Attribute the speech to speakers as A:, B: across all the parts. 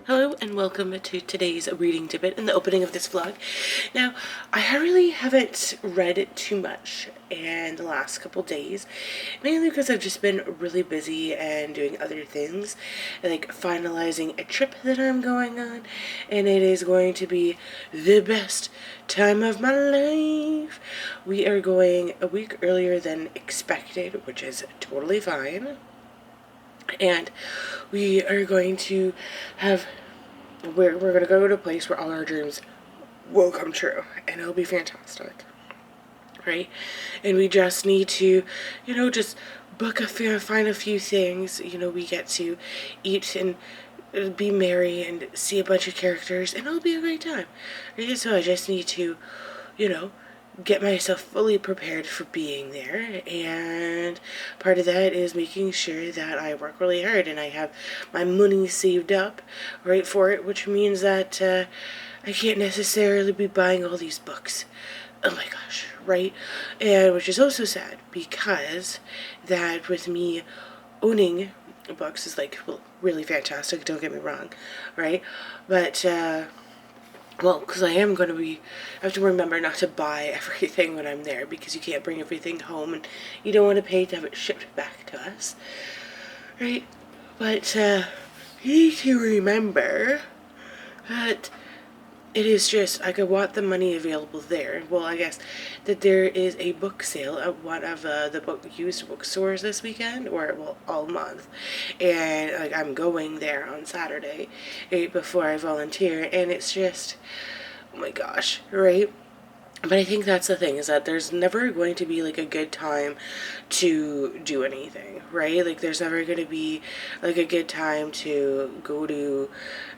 A: Hello and welcome to today's reading tidbit and the opening of this vlog. Now, I really haven't read too much in the last couple days, mainly because I've just been really busy and doing other things, like finalizing a trip that I'm going on, and it is going to be the best time of my life. We are going a week earlier than expected, which is totally fine. And we are going to have, we're going to go to a place where all our dreams will come true, and it'll be fantastic, right? And we just need to, just find a few things, we get to eat and be merry and see a bunch of characters, and it'll be a great time, right? So I just need to, get myself fully prepared for being there, and part of that is making sure that I work really hard and I have my money saved up right for it, which means that I can't necessarily be buying all these books. Oh my gosh, right? And which is also sad, because that with me owning books is really fantastic, don't get me wrong, right? But well, because I have to remember not to buy everything when I'm there, because you can't bring everything home and you don't want to pay to have it shipped back to us, right? But you need to remember that it is just, I could want the money available there. Well, I guess that there is a book sale at one of the used bookstores this weekend, or, well, all month. And, I'm going there on Saturday, right before I volunteer, and it's just, oh my gosh, right? But I think that's the thing, is that there's never going to be, a good time to do anything, right? There's never going to be, a good time to go to,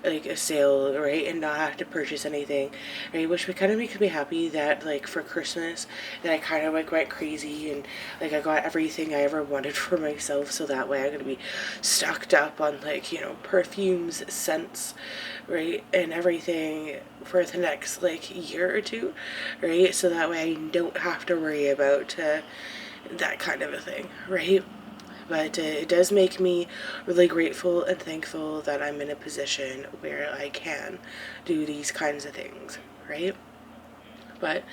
A: a sale, right, and not have to purchase anything, right? Which kind of makes me happy that, for Christmas, that I kind of, went crazy, and, I got everything I ever wanted for myself, so that way I'm going to be stocked up on, perfumes, scents, right, and everything for the next, year or two, right? So that way I don't have to worry about that kind of a thing, right? But it does make me really grateful and thankful that I'm in a position where I can do these kinds of things, right? But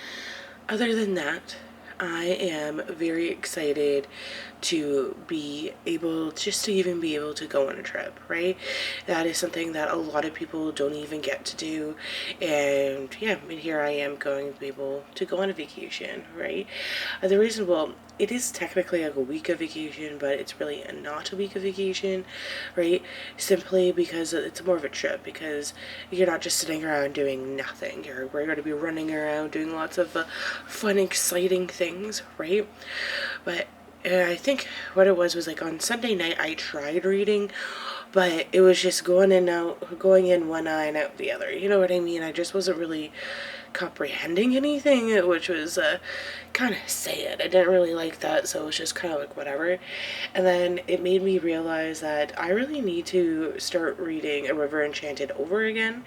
A: other than that, I am very excited to be able, just to even be able to go on a trip, right? That is something that a lot of people don't even get to do, and yeah, and here I am going to be able to go on a vacation, right? The reason, well, it is technically a week of vacation, but it's really not a week of vacation, right? Simply because it's more of a trip, because you're not just sitting around doing nothing. We're going to be running around doing lots of fun, exciting things, right? But I think what it was on Sunday night I tried reading, but it was just going in one eye and out the other. You know what I mean? I just wasn't really comprehending anything, which was kind of sad. I didn't really like that, so it was just kind of whatever. And then it made me realize that I really need to start reading A River Enchanted over again,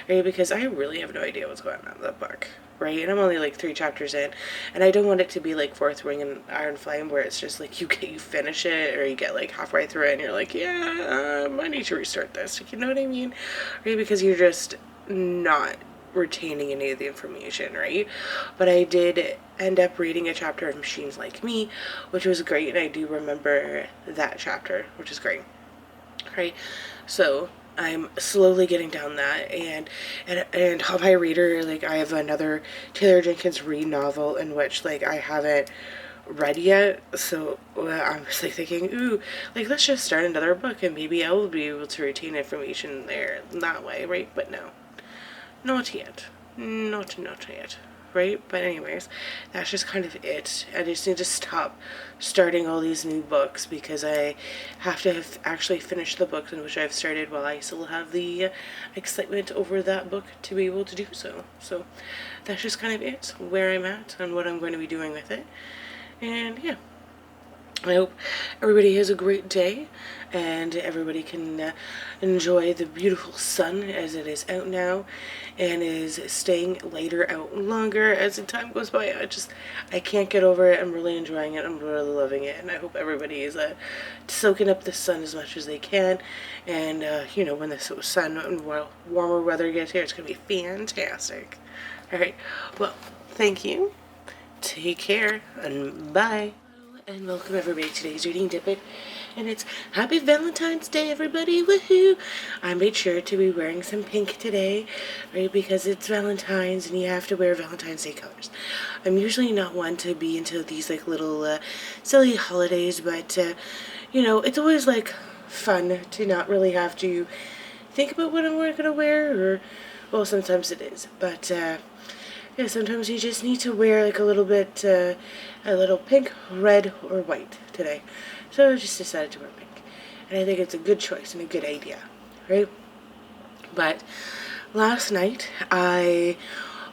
A: right? Because I really have no idea what's going on in that book, right? And I'm only 3 chapters in, and I don't want it to be Fourth Ring and Iron Flame, where it's just you finish it, or you get halfway through it and you're yeah, I need to restart this, you know what I mean, right? Because you're just not retaining any of the information, right? But I did end up reading a chapter of Machines Like Me, which was great, and I do remember that chapter, which is great, right? So I'm slowly getting down that, and on my reader, I have another Taylor Jenkins Reid novel in which I haven't read yet, so I'm just thinking, ooh, let's just start another book and maybe I will be able to retain information there that way, right? But no, not yet, not yet, right? But anyways, that's just kind of it. I just need to stop starting all these new books, because I have to actually finish the book in which I've started while I still have the excitement over that book to be able to do so. So that's just kind of it, where I'm at and what I'm going to be doing with it. And yeah, I hope everybody has a great day and everybody can enjoy the beautiful sun as it is out now and is staying later out longer as the time goes by. I can't get over it. I'm really enjoying it. I'm really loving it, and I hope everybody is soaking up the sun as much as they can. And you know, when the sun and warmer weather gets here, it's gonna be fantastic. All right, well, thank you, take care, and bye. And welcome everybody to today's reading dip, and it's happy Valentine's Day, everybody. Woohoo! I made sure to be wearing some pink today, right, because it's Valentine's and you have to wear Valentine's Day colors. I'm usually not one to be into these like little silly holidays, but you know, it's always like fun to not really have to think about what I'm gonna wear, or well, sometimes it is, but yeah, sometimes you just need to wear like a little bit, a little pink, red, or white today. So I just decided to wear pink. And I think it's a good choice and a good idea, right? But last night I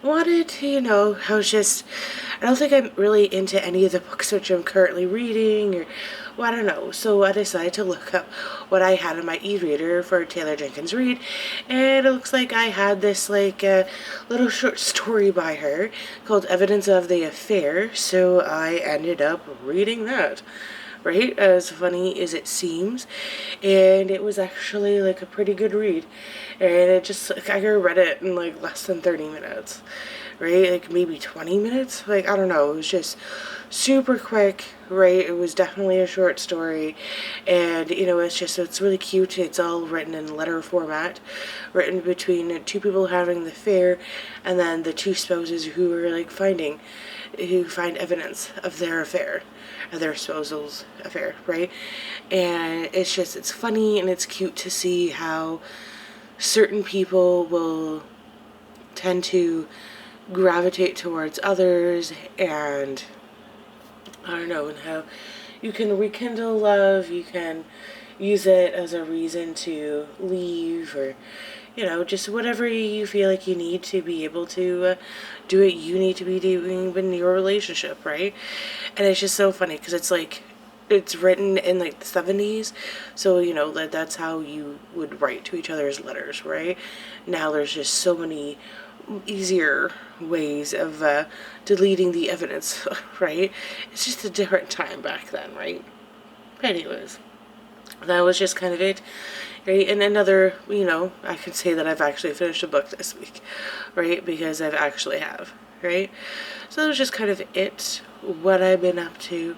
A: wanted to, you know, I don't think I'm really into any of the books which I'm currently reading, or, well, I don't know. So I decided to look up what I had in my e-reader for Taylor Jenkins Reid, and it looks like I had this, like, little short story by her called Evidence of the Affair, so I ended up reading that. Right, as funny as it seems, and it was actually like a pretty good read, and it just, like, I read it in like less than 30 minutes, right, like maybe 20 minutes, like, I don't know, it was just super quick, right, it was definitely a short story, and, you know, it's really cute, it's all written in letter format, written between two people having the affair, and then the two spouses who are like who find evidence of their affair, of their spousal's affair, right? And it's funny and it's cute to see how certain people will tend to gravitate towards others, and I don't know, and how you can rekindle love, you can use it as a reason to leave, or, you know, just whatever you feel like you need to be able to do what you need to be doing in your relationship, right? And it's just so funny because it's like, it's written in like the 70s, so, you know, that's how you would write to each other's letters, right? Now there's just so many easier ways of deleting the evidence, right? It's just a different time back then, right? But anyways, that was just kind of it, right? And another, you know, I can say that I've actually finished a book this week, right? Because I've actually have, right? So that was just kind of it, what I've been up to,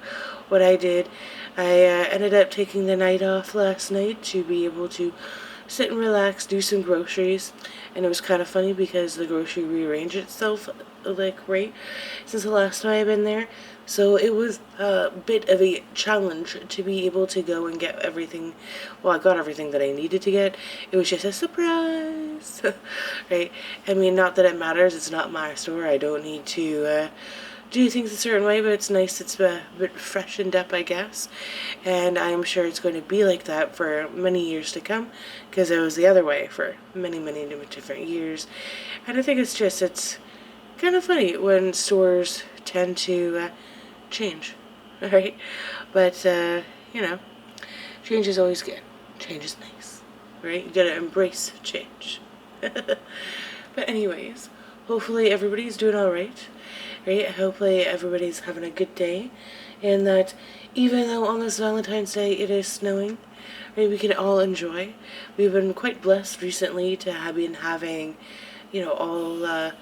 A: what I did. I ended up taking the night off last night to be able to sit and relax, do some groceries, and it was kind of funny because the grocery rearranged itself, like, right, since the last time I've been there. So it was a bit of a challenge to be able to go and get everything. Well, I got everything that I needed to get. It was just a surprise, right? I mean, not that it matters. It's not my store. I don't need to do things a certain way, but it's nice. It's a bit freshened up, I guess. And I'm sure it's going to be like that for many years to come, because it was the other way for many, many different years. And I think it's kind of funny when stores tend to change, right? But, you know, change is always good. Change is nice, right? You gotta embrace change. But anyways, hopefully everybody's doing alright, right? Hopefully everybody's having a good day, and that even though on this Valentine's Day it is snowing, right, we can all enjoy. We've been quite blessed recently to have been having, you know,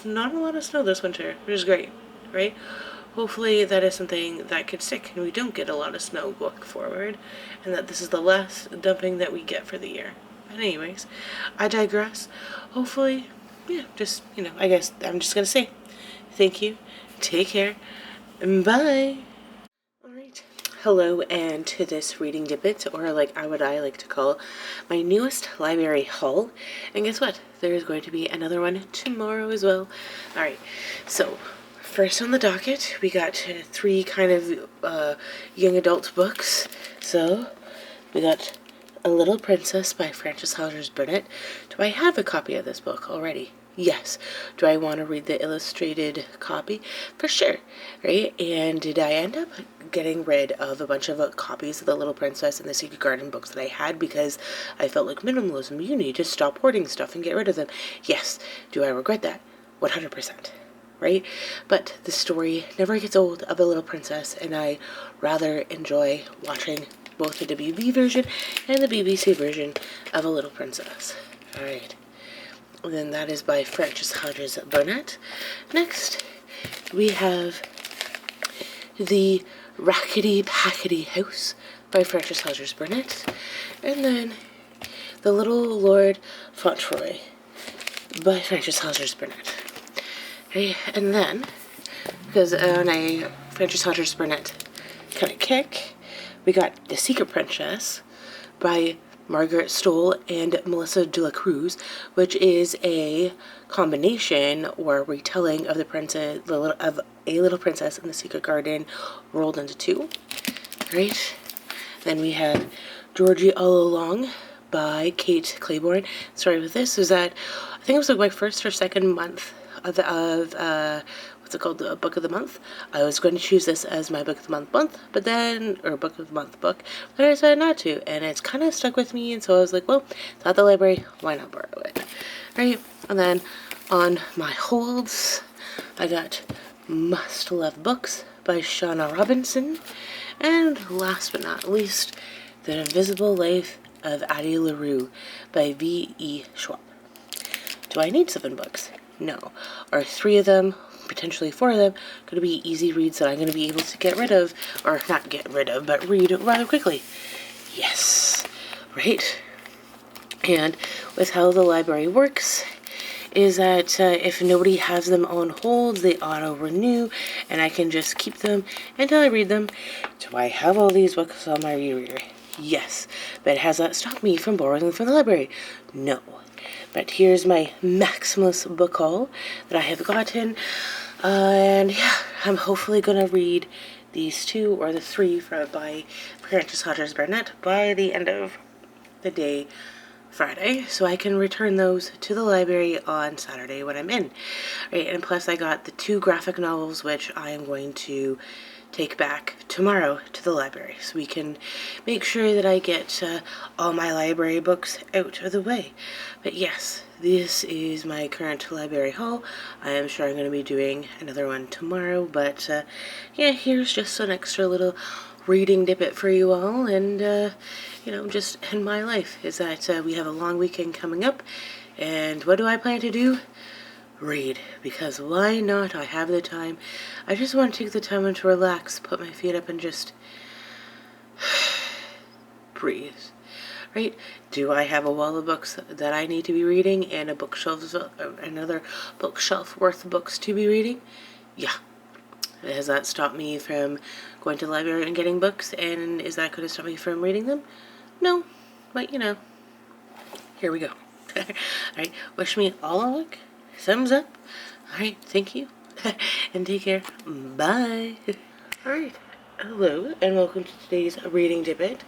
A: not a lot of snow this winter, which is great, right? Hopefully that is something that could stick and we don't get a lot of snow going forward, and that this is the last dumping that we get for the year. But anyways, I digress. Hopefully, yeah, just, you know, I guess I'm just gonna say thank you, take care, and bye. Alright, hello, and to this reading debit, or like I like to call my newest library haul. And guess what? There is going to be another one tomorrow as well. Alright, so first on the docket, we got 3 kind of young adult books. So we got A Little Princess by Frances Hodgson Burnett. Do I have a copy of this book already? Yes. Do I want to read the illustrated copy? For sure, right? And did I end up getting rid of a bunch of copies of The Little Princess and the Secret Garden books that I had because I felt like minimalism, you need to stop hoarding stuff and get rid of them? Yes. Do I regret that? 100%. Right? But the story never gets old of The Little Princess, and I rather enjoy watching both the WB version and the BBC version of A Little Princess. Alright. And then that is by Frances Hodges Burnett. Next, we have the Racketty-Packetty House by Frances Hodges Burnett. And then The Little Lord Fauntleroy by Frances Hodges Burnett. Okay, and then, because on a Frances Hodges Burnett kind of kick, we got The Secret Princess by Margaret Stoll and Melissa de la Cruz, which is a combination or retelling of of A Little Princess and the Secret Garden rolled into two. Right? Then we have Georgie All Along by Kate Claiborne. Sorry with this is that I think it was like my first or second month of what's it called, the book of the month. I was going to choose this as my book of the month, but then, or book of the month book, but I decided not to, and it's kind of stuck with me, and so I was like, well, it's at the library, why not borrow it, right? And then on my holds, I got Must Love Books by Shauna Robinson, and last but not least, The Invisible Life of Addie LaRue by V.E. Schwab. Do I need 7 books? No. Are 3 of them, potentially 4 of them, going to be easy reads that I'm going to be able to get rid of, or not get rid of, but read rather quickly? Yes. Right? And with how the library works, is that if nobody has them on hold, they auto-renew, and I can just keep them until I read them. Do I have all these books on my rereader? Yes. But has that stopped me from borrowing them from the library? No. But here's my Maximus book haul that I have gotten, and yeah, I'm hopefully going to read these 2 or the 3 by Frances Hodges Burnett by the end of the day Friday, so I can return those to the library on Saturday when I'm in. Right, and plus I got the 2 graphic novels which I am going to take back tomorrow to the library, so we can make sure that I get all my library books out of the way. But yes, this is my current library haul. I am sure I'm going to be doing another one tomorrow, but yeah, here's just an extra little reading dippet for you all, and you know, just in my life is that we have a long weekend coming up, and what do I plan to do? Read, because why not? I have the time. I just want to take the time to relax, put my feet up, and just breathe. Right? Do I have a wall of books that I need to be reading and another bookshelf worth of books to be reading? Yeah. Has that stopped me from going to the library and getting books, and is that going to stop me from reading them? No, but you know, here we go. Alright, wish me all a luck. Thumbs up. Alright, thank you. And take care. Bye. Alright, hello, and welcome to today's reading dippet.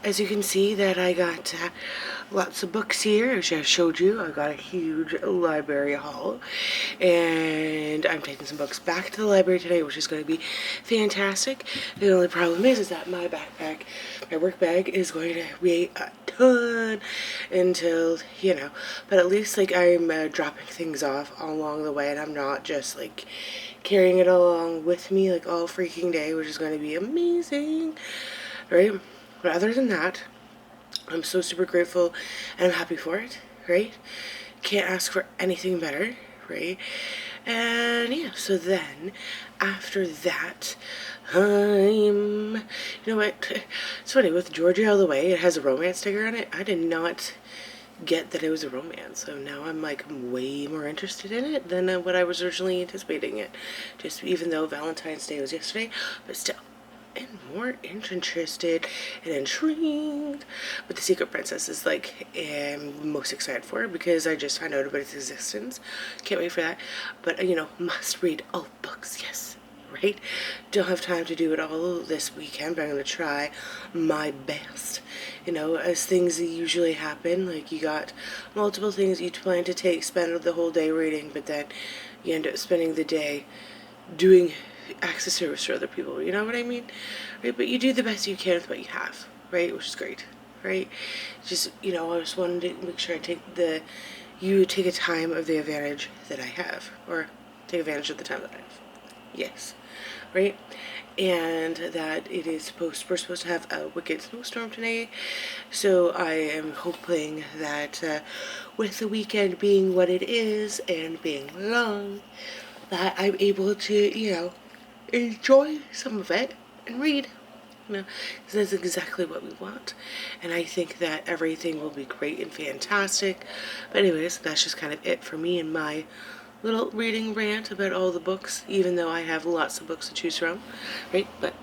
A: As you can see that I got lots of books here. As I showed you, I got a huge library haul, and I'm taking some books back to the library today, which is going to be fantastic. The only problem is that my backpack, my work bag, is going to weigh a ton until, you know, but at least like I'm dropping things off along the way, and I'm not just like carrying it along with me like all freaking day, which is going to be amazing, right? But other than that, I'm so super grateful and I'm happy for it, right? Can't ask for anything better, right? And yeah, so then after that, you know what? It's funny, with Georgia All the Way, it has a romance sticker on it. I did not get that it was a romance, so now I'm like way more interested in it than what I was originally anticipating it. Just even though Valentine's Day was yesterday, but still. And more interested and intrigued. But The Secret Princess is like I'm most excited for, because I just found out about its existence. Can't wait for that. But you know, must read all books. Yes, right? Don't have time to do it all this weekend, but I'm going to try my best. You know, as things usually happen, like you got multiple things you plan to spend the whole day reading, but then you end up spending the day doing acts of service for other people, you know what I mean? Right? But you do the best you can with what you have, right? Which is great, right? Just, you know, I just wanted to make sure you take a time of the advantage that I have, or take advantage of the time that I have. Yes, right? And that we're supposed to have a wicked snowstorm today, so I am hoping that with the weekend being what it is and being long, that I'm able to, you know, enjoy some of it and read. You know, because that's exactly what we want. And I think that everything will be great and fantastic. But anyways, that's just kind of it for me and my little reading rant about all the books, even though I have lots of books to choose from. Right? But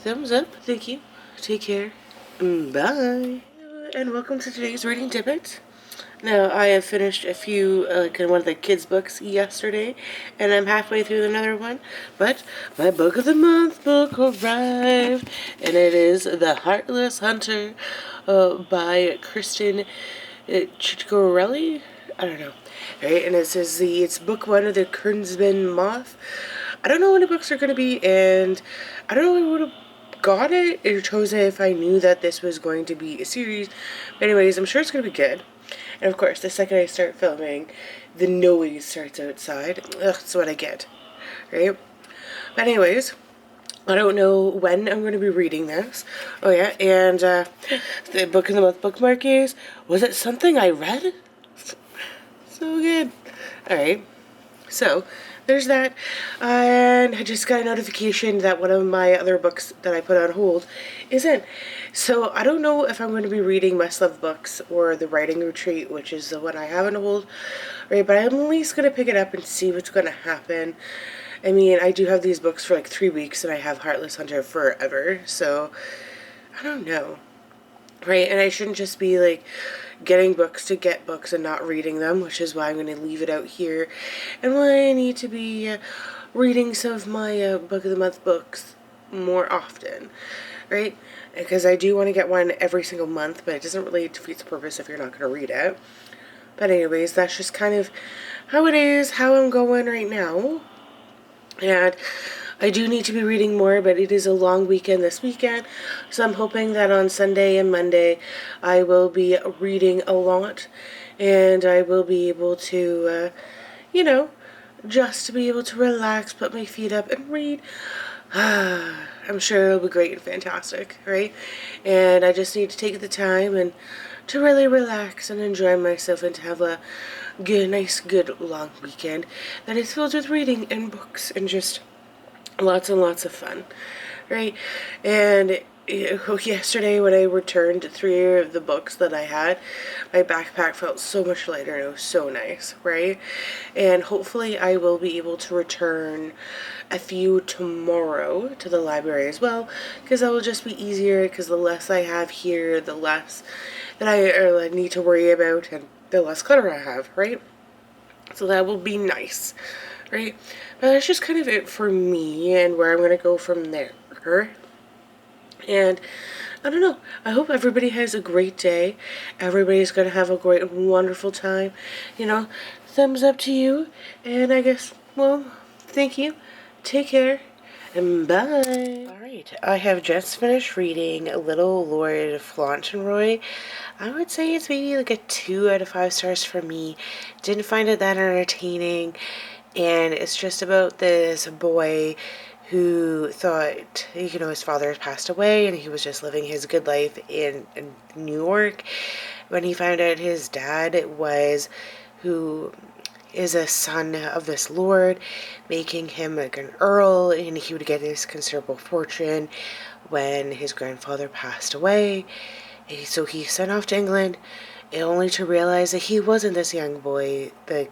A: thumbs up. Thank you. Take care. Bye. And welcome to today's reading tidbit. Now, I have finished a few, one of the kids' books yesterday, and I'm halfway through another one, but my book of the month book arrived, and it is The Heartless Hunter by Kristen Ciccarelli? I don't know. Right, and it says it's book one of the Kurtzman Moth. I don't know when the books are going to be, and I don't know if I would have got it or chose it if I knew that this was going to be a series. But anyways, I'm sure it's going to be good. And of course, the second I start filming, the noise starts outside. Ugh, that's what I get, right? But anyways, I don't know when I'm going to be reading this. Oh yeah, and the book of the month bookmark is, was it something I read? So good. Alright, so there's that. And I just got a notification that one of my other books that I put on hold isn't. So I don't know if I'm going to be reading Must Love Books or The Writing Retreat, which is the one I have on hold. Right, but I'm at least going to pick it up and see what's going to happen. I mean, I do have these books for like 3 weeks, and I have Heartless Hunter forever. So I don't know. Right, and I shouldn't just be like getting books to get books and not reading them, which is why I'm going to leave it out here, and why I need to be reading some of my book of the month books more often, right? Because I do want to get one every single month, but it doesn't really defeat the purpose if you're not going to read it. But anyways, that's just kind of how it is, how I'm going right now. And I do need to be reading more, but it is a long weekend this weekend, so I'm hoping that on Sunday and Monday I will be reading a lot, and I will be able to, you know, just to be able to relax, put my feet up, and read. I'm sure it'll be great and fantastic, right? And I just need to take the time and to really relax and enjoy myself and to have a nice, good, long weekend that is filled with reading and books and just lots and lots of fun, right? And yesterday when I returned 3 of the books that I had, my backpack felt so much lighter and it was so nice, right? And hopefully I will be able to return a few tomorrow to the library as well, because that will just be easier, because the less I have here, the less that I need to worry about, and the less clutter I have, right? So that will be nice, right? But that's just kind of it for me and where I'm going to go from there. And I don't know. I hope everybody has a great day. Everybody's going to have a great, wonderful time. You know, thumbs up to you. And I guess, well, thank you. Take care. And bye. Alright, I have just finished reading Little Lord Fauntleroy. I would say it's maybe like a 2 out of 5 stars for me. Didn't find it that entertaining. And it's just about this boy who thought, you know, his father had passed away and he was just living his good life in New York. When he found out his dad was, who is a son of this lord, making him like an earl, and he would get his considerable fortune when his grandfather passed away. And so he sent off to England, only to realize that he wasn't this young boy, the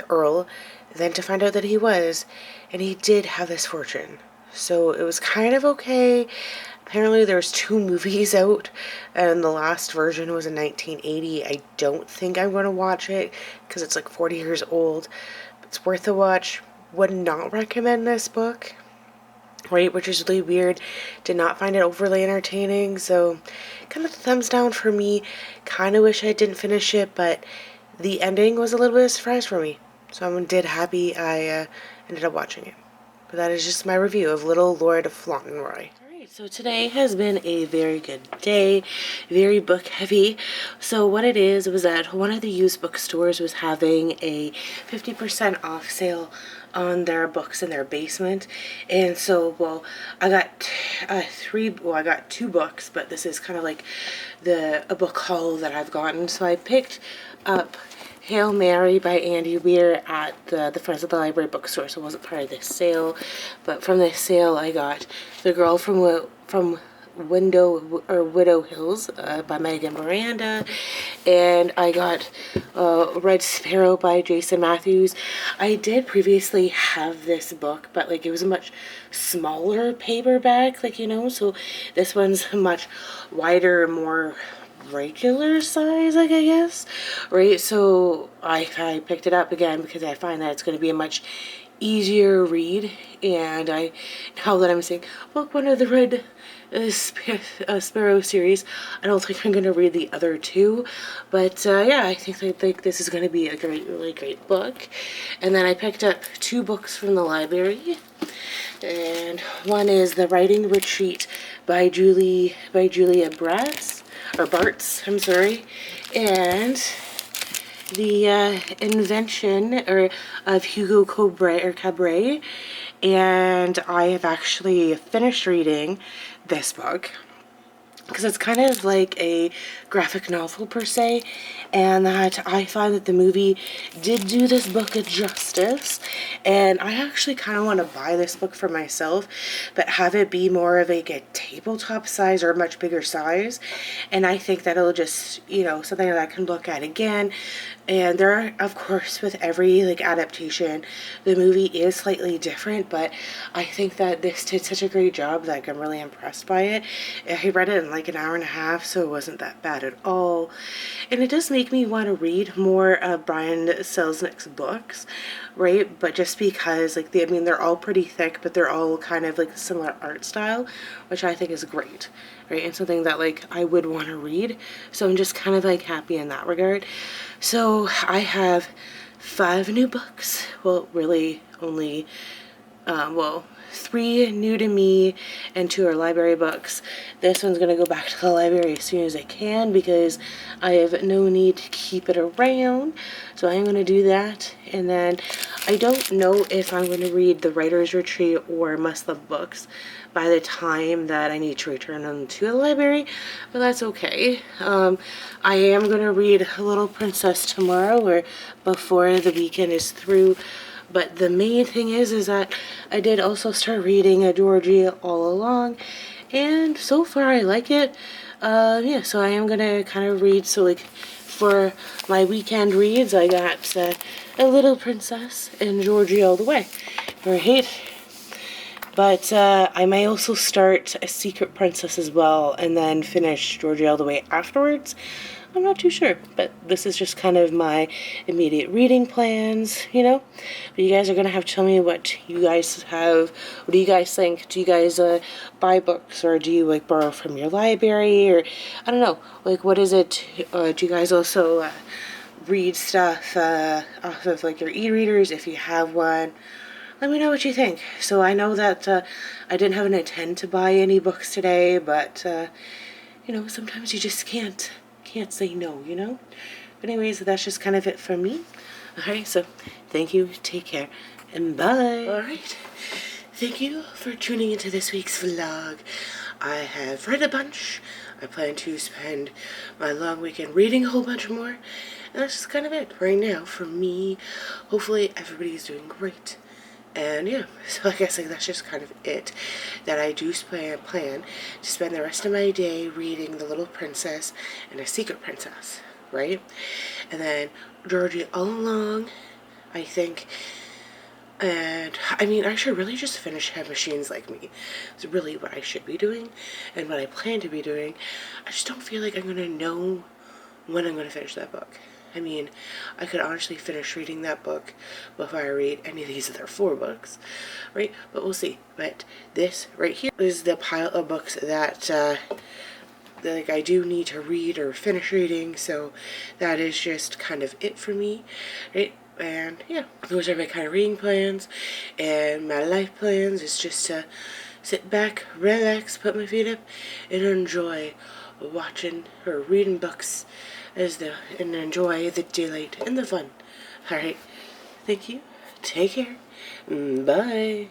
A: earl, then to find out that he was, and he did have this fortune. So it was kind of okay. Apparently there's 2 movies out, and the last version was in 1980. I don't think I'm going to watch it, because it's like 40 years old. But it's worth a watch. Would not recommend this book. right, which is really weird. Did not find it overly entertaining, so kind of thumbs down for me. Kind of wish I didn't finish it, but the ending was a little bit of a surprise for me, so I'm did happy I ended up watching it. But that is just my review of Little Lord of Fauntleroy. Alright, so today has been a very good day, very book heavy. So what it is was that one of the used bookstores was having a 50% off sale on their books in their basement, and so, well, I got I got 2 books, but this is kind of like a book haul that I've gotten. So I picked up Hail Mary by Andy Weir at the Friends of the Library bookstore, so it wasn't part of this sale, but from this sale I got The Girl from Widow Hills by Megan Miranda, and I got Red Sparrow by Jason Matthews. I did previously have this book, but like it was a much smaller paperback, like, you know, so this one's much wider, more regular size, like, I guess, right? So I picked it up again because I find that it's going to be a much easier read, and now that I'm saying book 1 of the Red Sparrow series, I don't think I'm going to read the other 2, but yeah, I think this is going to be a really great book. And then I picked up 2 books from the library, and one is The Writing Retreat by Julia Bartz, I'm sorry, and the Invention of Hugo Cabret, and I have actually finished reading this book because it's kind of like a graphic novel per se, and that I find that the movie did do this book a justice, and I actually kind of want to buy this book for myself, but have it be more of like a tabletop size or a much bigger size, and I think that it'll just, you know, something that I can look at again. And there are, of course, with every like adaptation, the movie is slightly different, but I think that this did such a great job that like, I'm really impressed by it. I read it in like an hour and a half, so it wasn't that bad at all. And it does make me want to read more of Brian Selznick's books, right? But just because like I mean they're all pretty thick, but they're all kind of like a similar art style, which I think is great, right? And something that like I would want to read. So I'm just kind of like happy in that regard. So I have 5 new books. Well, really only, 3 new to me and 2 are library books. This one's going to go back to the library as soon as I can because I have no need to keep it around. So I'm going to do that. And then I don't know if I'm going to read The Writer's Retreat or Must Love Books by the time that I need to return them to the library, but that's okay. I am going to read Little Princess tomorrow or before the weekend is through. But the main thing is that I did also start reading Georgie All Along, and so far I like it. Yeah, so I am gonna kind of read. So like for my weekend reads, I got A Little Princess and Georgie All the Way. Right? But I may also start A Secret Princess as well, and then finish Georgie All the Way afterwards. I'm not too sure, but this is just kind of my immediate reading plans, you know? But you guys are going to have to tell me what you guys have. What do you guys think? Do you guys buy books, or do you, like, borrow from your library? Or, I don't know, like, what is it? Do you guys also read stuff off of, like, your e-readers, if you have one? Let me know what you think. So I know that I didn't have an intent to buy any books today, but, you know, sometimes you just can't say no, you know? But anyways, that's just kind of it from me. Alright, so thank you, take care, and bye. Alright, thank you for tuning into this week's vlog. I have read a bunch. I plan to spend my long weekend reading a whole bunch more. And that's just kind of it right now for me. Hopefully everybody's doing great. And yeah, so I guess like that's just kind of it. That I do plan to spend the rest of my day reading The Little Princess and A Secret Princess, right? And then Georgie All Along, I think. And I mean, I should really just finish Have Machines Like Me. It's really what I should be doing and what I plan to be doing. I just don't feel like I'm going to know when I'm going to finish that book. I mean, I could honestly finish reading that book before I read any of these other 4 books, right? But we'll see. But this right here is the pile of books that like I do need to read or finish reading, so that is just kind of it for me, right? And yeah, those are my kind of reading plans, and my life plans is just to sit back, relax, put my feet up, and enjoy watching or reading books and enjoy the daylight and the fun. Alright, thank you, take care, bye.